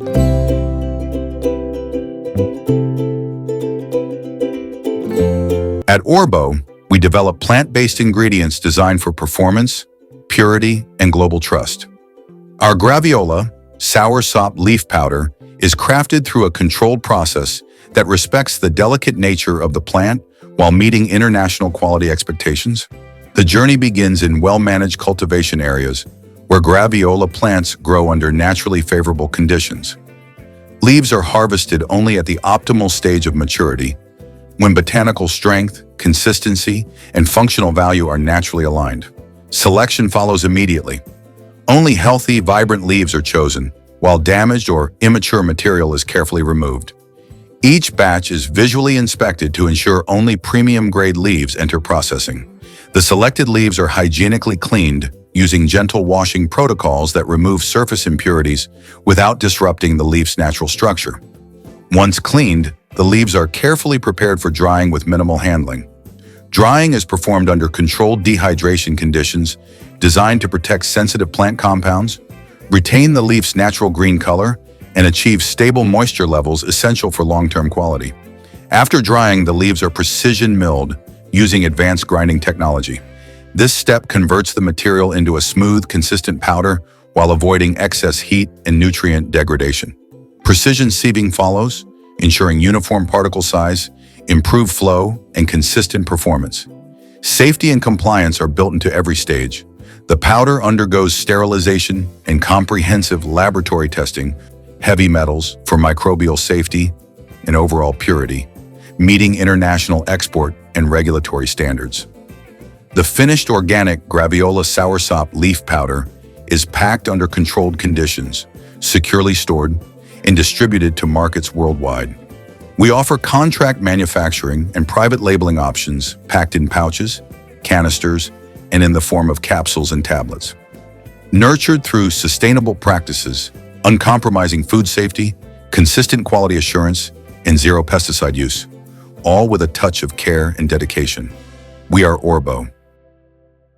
At Orbbo, we develop plant-based ingredients designed for performance, purity, and global trust. Our Graviola, Soursop leaf powder, is crafted through a controlled process that respects the delicate nature of the plant while meeting international quality expectations. The journey begins in well-managed cultivation areas where Graviola plants grow under naturally favorable conditions. Leaves are harvested only at the optimal stage of maturity, when botanical strength, consistency, and functional value are naturally aligned. Selection follows immediately. Only healthy, vibrant leaves are chosen, while damaged or immature material is carefully removed. Each batch is visually inspected to ensure only premium-grade leaves enter processing. The selected leaves are hygienically cleaned using gentle washing protocols that remove surface impurities without disrupting the leaf's natural structure. Once cleaned, the leaves are carefully prepared for drying with minimal handling. Drying is performed under controlled dehydration conditions designed to protect sensitive plant compounds, retain the leaf's natural green color, and achieve stable moisture levels essential for long-term quality. After drying, the leaves are precision milled using advanced grinding technology. This step converts the material into a smooth, consistent powder while avoiding excess heat and nutrient degradation. Precision sieving follows, ensuring uniform particle size, improved flow, and consistent performance. Safety and compliance are built into every stage. The powder undergoes sterilization and comprehensive laboratory testing, heavy metals for microbial safety and overall purity, meeting international export and regulatory standards. The finished organic Graviola Soursop leaf powder is packed under controlled conditions, securely stored, and distributed to markets worldwide. We offer contract manufacturing and private labeling options packed in pouches, canisters, and in the form of capsules and tablets. Nurtured through sustainable practices, uncompromising food safety, consistent quality assurance, and zero pesticide use, all with a touch of care and dedication. We are Orbbo.